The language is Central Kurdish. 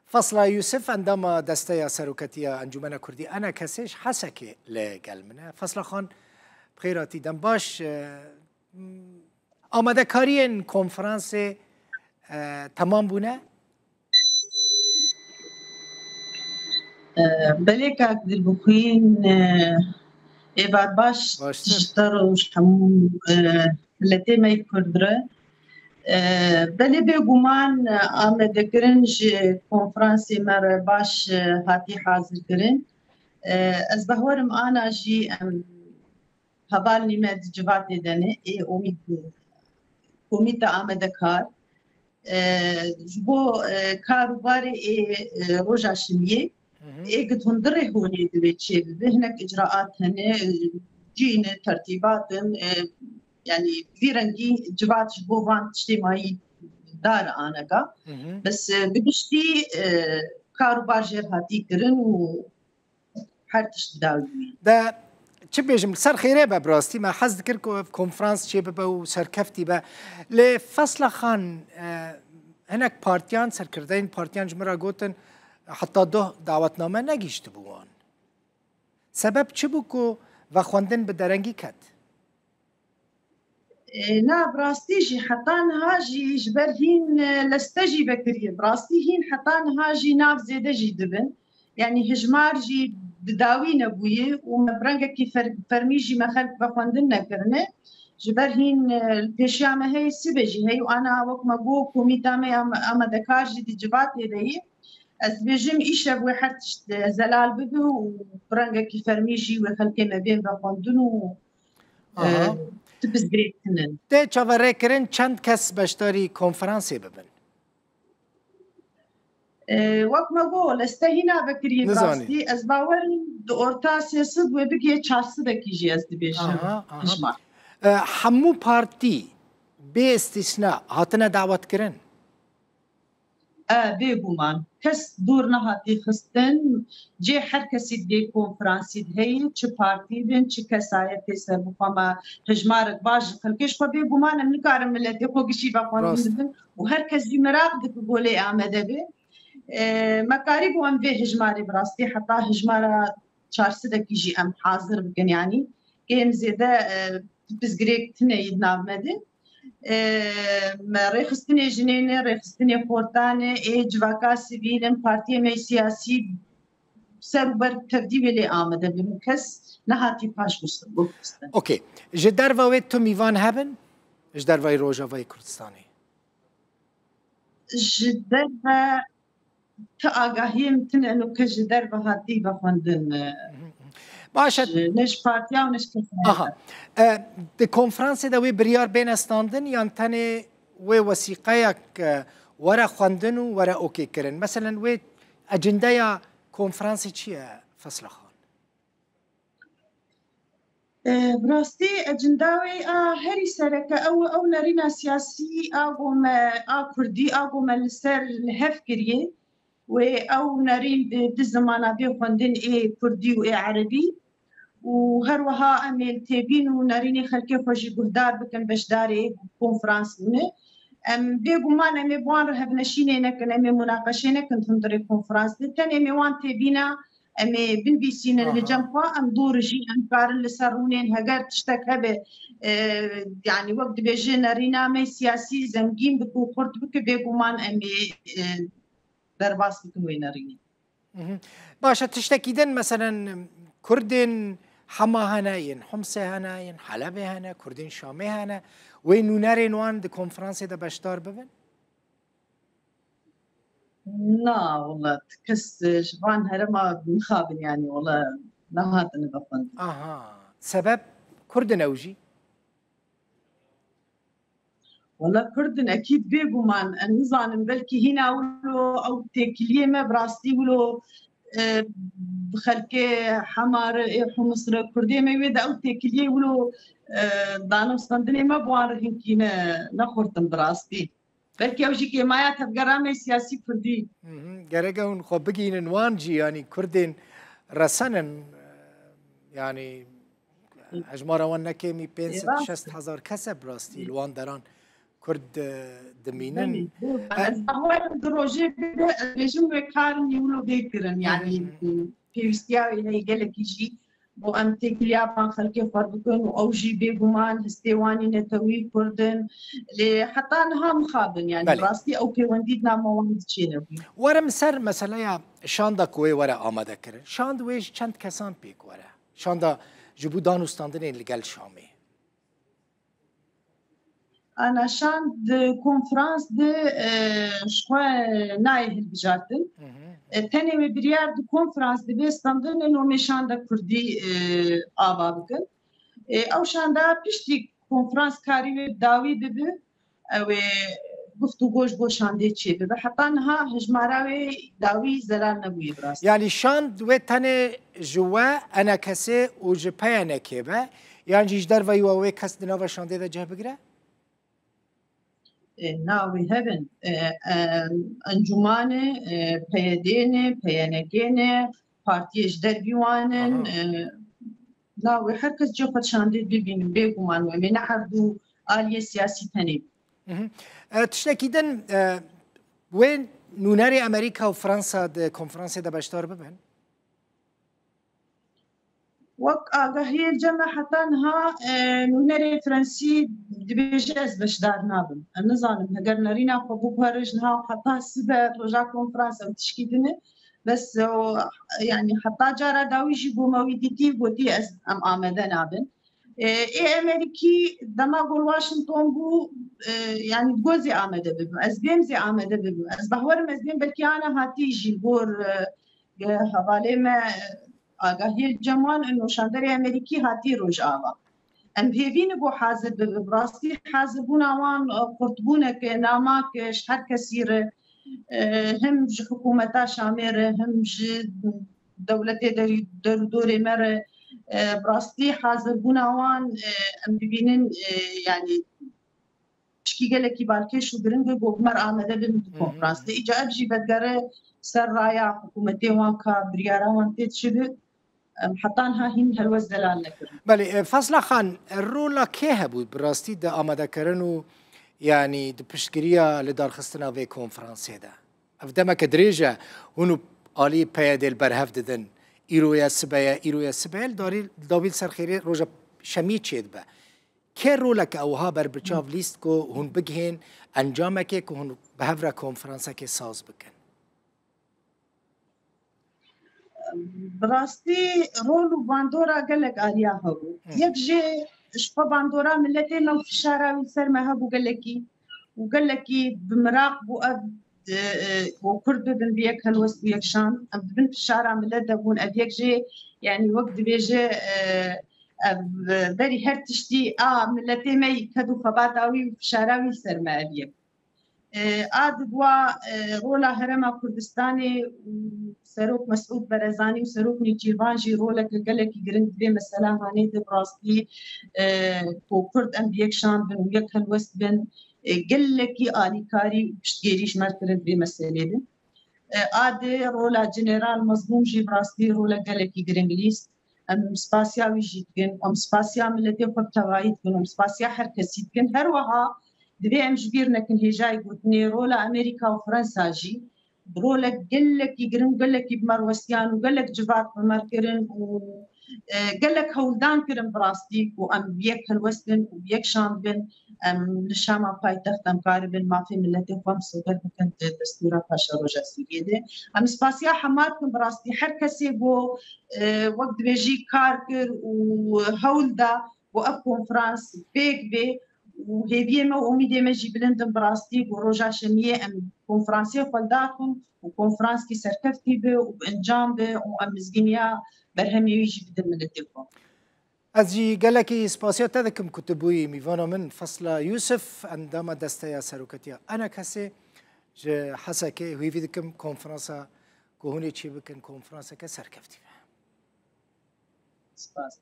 فصل يوسف عندما دستي سروكتية أنجمن كردي أنا كسيش حسكي لقلمنا فصل خان بخيراتي دنباش آمده کارین کنفرانس تمام بونه؟ بله که دل بخوین ایواد باش تشتر و شمو لطه می کردره بله بگومان آمده کرنج کنفرانس مر باش هاتی حاضر کرن از بهورم آنا جی هبال نیمه جوات دنه ای امید کمیته آمده کار جبو کاروبار روژا شمیه اگه تندره هونی دوی چه به هنک اجراءات هنه جین ترتیبات يعني في رنجي جوات جبو وان اجتماعي دار آنگا بس بگشتی کاروبار جر هاتی کرن و هر تشت داوی ده چه بیشم سر خیره با براستی ما حس ذکر کو کنفرانس چه با و سرکفتی با لفصل خان هناك بارتيان سرکردین بارتيان جمرا گوتن حتی دعوتنامه نگیشت بوان سبب چه بو کو و خواندن به درنگی کد نا براستي جي حطان هاجي جبرهين لستجي بكري براستي هين حطان هاجي ناف زيادة جي دبن يعني هجمار جي بداوين ابوي ومبرنجا كي فرميجي ما خلق بخوندن نكرنه جبرهين البيشامة هي سبجي هي وانا وقت ما بو كوميتامي اما دكار جي دي جباتي دي از بيجم ايش ابوي حرتش زلال بدو وبرنجا كي فرميجي وخلقي ما بين بخوندن و ده چاوره کرن چند کس بشتاری کنفرانسی ببن؟ وقت ما قول استهينا بكري براستي از باورين دو ارتا سياسد و بگه 400 كيجي از دبيجم حمو پارتي بي استثناء هاتنا دعوت کرن؟ بيگومان کس دور نهاتی خستن جي هر کسی دی کنفرانسی دهی چه پارتی بین چه کسایت سر بخوام هجمارک باج خلکش خو بيگومان من کارم ملت خو گشی بخوام و هر کسی مراق دک گوله آمده به مکاری بو ام به هجماری براستی حتی هجمارا 400 کیجی ام حاضر بکن يعني كان زياده بزگریک تنه يدنامده ريخستني جنينة ريخستني فورتانة جواكا سيفيلن بارتي مي سياسي سربر ترديبي لي آمده بمكس نهاتي باش بستن اوكي جدار واوي تو ميوان هبن جدار واي روجا واي كردستاني جدار تآگاهیم تن انو كجدار وهاتي بخوندن باشد نش پارتیا و نش کسانی ده کنفرانس ده وی بریار بین استاندن یا تنه وی وثیقه یک ورا خواندن و ورا اوکی کرن مثلا وی اجنده یا کنفرانس چیه فصل خان براستی اجنده وی هری سرکه او نرینا سیاسی آگوم کردی آگوم لسر لحف کریه و او نرين بالزمانة بيخوندن كردي عربي وهروها اميل تيبين ونريني خلكي خوشي قهدار بكن بشداري كونفرانس بونه بيقومان امي بوان رهب نشيني نكن امي مناقشة نكن تندري كونفرانس دتن امي وان تيبينا امي بن بيسين اللي جنبها ام دور جي انكار اللي سرونين هجر تشتك هبه يعني وقت بيجي نرينا امي سياسي زنجين بكو خورت بك بيقومان امي درباس بكن وينريني باشا تشتكيدن مثلا كردن حما هناين حمصة هناين حلب هنا كردين شامي هنا وين نارين وان دي كونفرانس ده بشتار ببن؟ لا والله تكس شبان هرما بنخابن يعني والله لا هذا نبفن سبب كردن اوجي؟ والله كردن اكيد بيقومان النظام بلكي هنا ولو او تكليه ما براستي ولو بخلكي حمار حمص كردي ما يود او تكليه ولو دانو صندني ما بوارهن كينا نخورتن براستي بلكي اوجي كي ما تبقرامي سياسي كردي جرجون خو بگين وانجي يعني كردين رسنن يعني اجمارا وانا كيمي 500 60000 كسب براستي الوان دران كرد دمينن هو دروجي بيجم كارن يولو بيكرن يعني في استياء إلى يجلك يجي بو أم تكليا بان خلقي فردكن أو جي بيجمان هستيواني نتوي كردن لحتى أنها مخابن يعني براستي أو كي ونديدنا ما وند تشينبي ورم سر مثلا يا شاندا كوي ورا آماده كرن شاند ويش چند كسان بيك ورا شاندا جبو دانوستاندن اللي قال شامي أنا شاند كونفرانس دي شوي نايه البجاتن تاني مبريار دي كونفرانس دي بيستاندن إنه مشاندا كردي آبا بكن أو شاندا بيشتي كونفرانس كاري داوي ببي أو گفتگوش بو شانده چی ببه حتی انها هجماراوی داوی زلال نبوی براست يعني شاند و تاني جوا أنا كسي وجبايا نكيبه يعني جيش در ويوا وي كس دناوا شانده ده جه بگره؟ ناوی هبن انجمانه پیدینه پیانگینه پارتیش در بیوانن ناوی هر کس جو خود شانده ببینم بگومان و من حردو آلیه سیاسی تنیب تشتكيدن وين نوناري أمريكا وفرنسا د كونفرنسي دا باشتار ببن؟ وك آگاهی الجمع حتى انها نوناري فرنسي دبيجاز باشدار نابن النظام هجر نارينا خبوب هرجنها وحتى سبا رجع كونفرنسا وتشكيدنه بس يعني حتى جارة داوي جيبو مويدتي بودي أم آمدن نابن امریکی دما گل واشنطن بو يعني تقوزي آمده ببن از بيمزي آمده ببن از بحورم از بيم بلكي أنا هاتي جيبور حوالي ما آگاهی الجمال إنه شاندري أمريكي هاتي روج آبا ام هيفين بو حاضر براستي حاضر بونا وان قرطبونك ناماك شحر كثير هم ج حكومتا شامر هم ج دولتي دوري مر براستي حاضر بوناوان ام ببینن يعني شكي قالك بالكيش وبرنج بومر آمده بالكونفرنس دي إجا أبجي بدقره سر رايا حكومتي وانكا بريارا وانتيت شبه حتى انها هين هلوز دلال نكرن بله فصل خان الرولا كيه بود براستي دا آمده كرنو يعني د پشتگیریا لدار خستنا في كونفرنسي دا افدما كدريجا هنو آلي پيادل برهف ددن ایرویا سبایل داری داویل سرخیری روزا شمی چید به که رولک اوها بر بچاو لیست کو هن بگهین انجام که هن به هفره کنفرانس که ساز بکن براستی رولو باندورا گلک آریا هبو یک جه شپا باندورا ملتی نو فشاراوی سر ما هبو گلکی بمراق بو اب وكرد بن بيك هالوست بيك شان بن في الشارع ملاد بون ابيك جي يعني وقت بيجي بري هرتشتي ملتي مي كدو فباداوي في الشارع سر ما ابيك دوا رولا هرما كردستاني سروك مسعود برزاني وسروك نيجيرانجي رولا كقلك جرند بي مثلا هاني دبراستي وكرد ام بيك شان بن ويك هالوست بن گلکی آلیکاری پشتگیریش مرکرد به مسئله ده. آده رولا جنرال مظلوم جی براستی رولا گلکی گرنگلیست. سپاسیا ویجید کن، سپاسیا ملتی خود توایید کن، سپاسیا هر کسی کن. هر وها دبی امجبیر نکن هجای گوتنی رولا امریکا و فرانسا جی. رولا گلکی گرنگ گلکی بمروسیان و گلک جوات بمرکرن و قالك هولدان كرم براستيك وأم بيك هالوسبن وبيك شامبن للشام باي تختم قاربن ما في ملتي خمس وقت كنت دستورة باشا رجع سيدي سباسيا حماركم براستي حركسي بو وقت بيجي كاركر وهولدا وأب كونفرانس بيك بي وهي ما وأميدي ما جي بلندن براستيك ورجع شمية أم كونفرانسية فلداكم وكونفرانس كي سركفتي بي وبإنجام بي وأم مزجنيا برهم يجي بدل من التلفون. أزي قال لك سباسيات تذكم كتبوي ميفانا من فصل يوسف عندما دستيا سروكتيا أنا كسي حسكي وهي في ذكم كونفرنسا كهوني تشيبكن كونفرنسا كسركفتي. سباس.